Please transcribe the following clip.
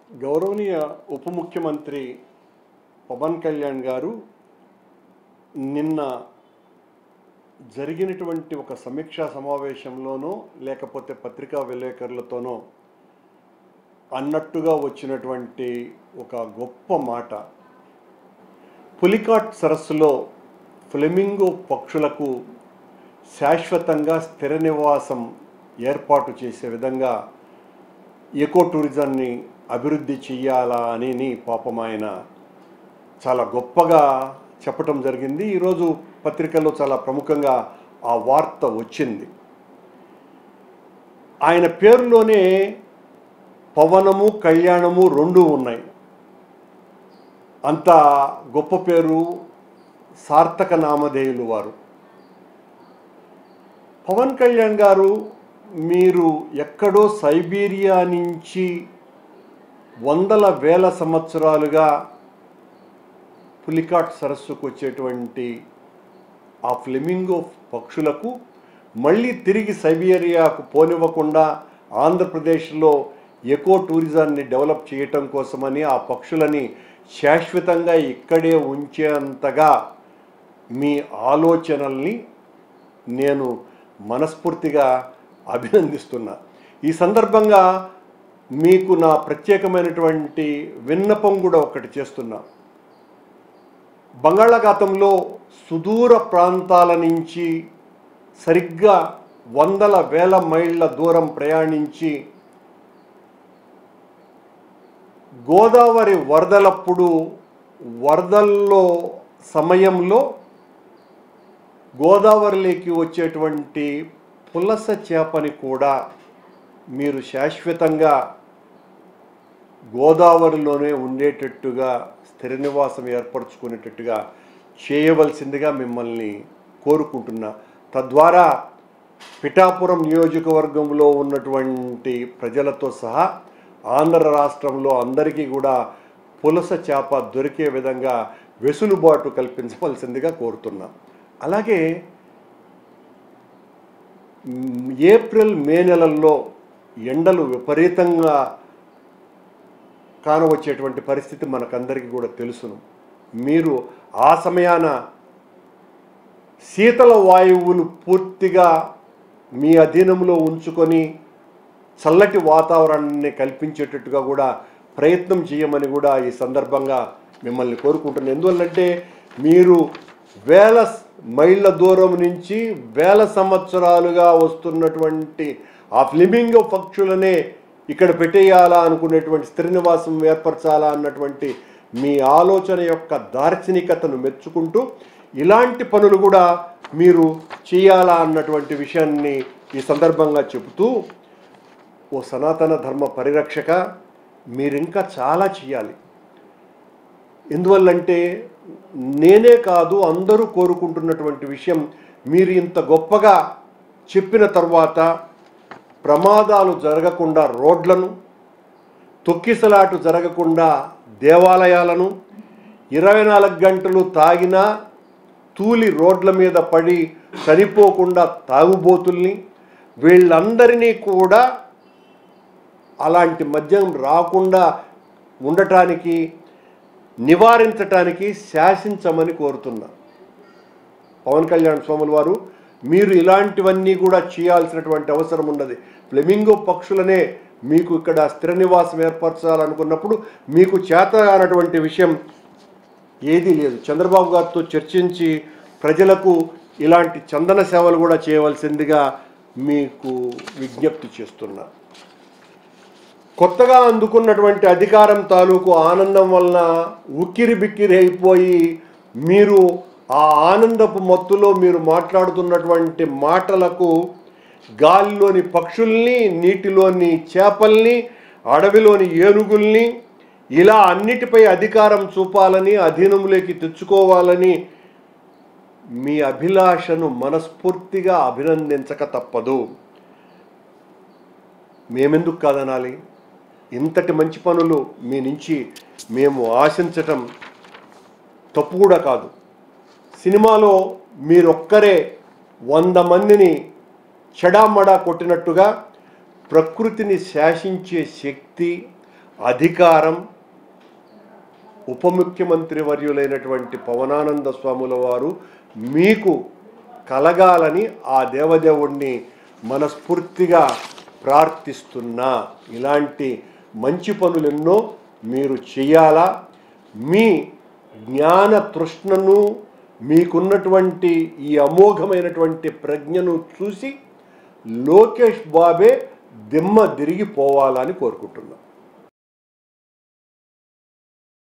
గౌరవనీయ ఉప ముఖ్యమంత్రి పవన్ కళ్యాణ్ గారు నిన్న జరిగినటువంటి ఒక సమీక్షా సమావేశంలోనో లేకపోతే పత్రికా విలేకరులతోనో అన్నట్టుగా వచ్చినటువంటి ఒక గొప్ప మాట, పులికాట్ సరస్సులో ఫ్లెమింగో పక్షులకు శాశ్వతంగా స్థిర నివాసం ఏర్పాటు చేసే విధంగా ఎకో టూరిజాన్ని అభివృద్ధి చెయ్యాలా అని పాపం ఆయన చాలా గొప్పగా చెప్పటం జరిగింది. ఈరోజు పత్రికల్లో చాలా ప్రముఖంగా ఆ వార్త వచ్చింది. ఆయన పేరులోనే పవనము కళ్యాణము రెండూ ఉన్నాయి. అంత గొప్ప పేరు, సార్థక నామధేయులు వారు. పవన్ కళ్యాణ్ గారు మీరు ఎక్కడో సైబీరియా నుంచి వందల వేల సంవత్సరాలుగా పులికాట్ సరస్సుకు వచ్చేటువంటి ఆ ఫ్లెమింగో పక్షులకు మళ్ళీ తిరిగి సైబీరియాకు పోనివ్వకుండా ఆంధ్రప్రదేశ్లో ఎకో టూరిజాన్ని డెవలప్ చేయటం కోసమని ఆ పక్షులని శాశ్వతంగా ఇక్కడే ఉంచేంతగా మీ ఆలోచనల్ని నేను మనస్ఫూర్తిగా అభినందిస్తున్నా. ఈ సందర్భంగా మీకు నా ప్రత్యేకమైనటువంటి విన్నపం కూడా ఒకటి చేస్తున్నా. బంగాళాఖాతంలో సుదూర ప్రాంతాల నుంచి సరిగ్గా వందల వేల మైళ్ళ దూరం ప్రయాణించి గోదావరి వరదలప్పుడు వరదల్లో సమయంలో గోదావరిలోకి వచ్చేటువంటి పులస చేపని కూడా మీరు శాశ్వతంగా గోదావరిలోనే ఉండేటట్టుగా స్థిర నివాసం ఏర్పరచుకునేటట్టుగా చేయవలసిందిగా మిమ్మల్ని కోరుకుంటున్నా. తద్వారా పిఠాపురం నియోజకవర్గంలో ఉన్నటువంటి ప్రజలతో సహా ఆంధ్ర రాష్ట్రంలో అందరికీ కూడా పులస చేప దొరికే విధంగా వెసులుబాటు కల్పించవలసిందిగా కోరుతున్నా. అలాగే ఏప్రిల్ మే నెలల్లో ఎండలు విపరీతంగా కానవచ్చేటువంటి పరిస్థితి మనకందరికీ కూడా తెలుసును. మీరు ఆ సమయాన శీతల వాయువులు పూర్తిగా మీ అధీనంలో ఉంచుకొని చల్లటి వాతావరణాన్ని కల్పించేటట్టుగా కూడా ప్రయత్నం చేయమని కూడా ఈ సందర్భంగా మిమ్మల్ని కోరుకుంటున్నాను. ఎందువల్లంటే మీరు వేల మైళ్ళ దూరం నుంచి వేల సంవత్సరాలుగా వస్తున్నటువంటి ఆ ఫ్లెమింగో పక్షులనే ఇక్కడ పెట్టేయాలా అనుకునేటువంటి స్థిర నివాసం ఏర్పరచాలా అన్నటువంటి మీ ఆలోచన యొక్క దార్శనికతను మెచ్చుకుంటూ ఇలాంటి పనులు కూడా మీరు చేయాలా అన్నటువంటి విషయాన్ని ఈ సందర్భంగా చెబుతూ, ఓ సనాతన ధర్మ పరిరక్షక, మీరింకా చాలా చేయాలి. ఎందువల్లంటే నేనే కాదు అందరూ కోరుకుంటున్నటువంటి విషయం, మీరు ఇంత గొప్పగా చెప్పిన తర్వాత ప్రమాదాలు జరగకుండా రోడ్లను, తొక్కిసలాటు జరగకుండా దేవాలయాలను, 24 గంటలు తాగినా తూలి రోడ్ల మీద పడి చనిపోకుండా తాగుబోతుల్ని, వీళ్ళందరినీ కూడా అలాంటి మద్యం రాకుండా ఉండటానికి, నివారించటానికి శాసించమని కోరుతున్నా. పవన్ కళ్యాణ్ స్వాముల వారు, మీరు ఇలాంటివన్నీ కూడా చేయాల్సినటువంటి అవసరం ఉన్నది. ఫ్లెమింగో పక్షులనే మీకు ఇక్కడ స్థిర నివాసం ఏర్పరచాలనుకున్నప్పుడు మీకు చేత కానటువంటి విషయం ఏదీ లేదు. చంద్రబాబు గారితో చర్చించి ప్రజలకు ఇలాంటి చందన సేవలు కూడా చేయవలసిందిగా మీకు విజ్ఞప్తి చేస్తున్నా. కొత్తగా అందుకున్నటువంటి అధికారం తాలూకు ఆనందం వలన ఉక్కిరి బిక్కిరి అయిపోయి మీరు ఆ ఆనందపు మత్తులో మీరు మాట్లాడుతున్నటువంటి మాటలకు గాలిలోని పక్షుల్ని, నీటిలోని చేపల్ని, అడవిలోని ఏనుగుల్ని ఇలా అన్నిటిపై అధికారం చూపాలని, అధీనంలోకి తెచ్చుకోవాలని మీ అభిలాషను మనస్ఫూర్తిగా అభినందించక తప్పదు. మేమెందుకు కాదనాలి? ఇంతటి మంచి పనులు మీ నుంచి మేము ఆశించటం తప్పు కూడా కాదు. సినిమాలో మీరొక్కరే 100 మందిని చెడామడా కొట్టినట్టుగా ప్రకృతిని శాసించే శక్తి, అధికారం ఉప ముఖ్యమంత్రి వర్యులైనటువంటి పవనానంద స్వాముల వారు మీకు కలగాలని ఆ దేవదేవుణ్ణి మనస్ఫూర్తిగా ప్రార్థిస్తున్నా. ఇలాంటి మంచి పనులెన్నో మీరు చేయాలా. మీ జ్ఞాన తృష్ణను, మీకున్నటువంటి ఈ అమోఘమైనటువంటి ప్రజ్ఞను చూసి లోకేష్ బాబే దిమ్మ తిరిగిపోవాలని కోరుకుంటున్నా.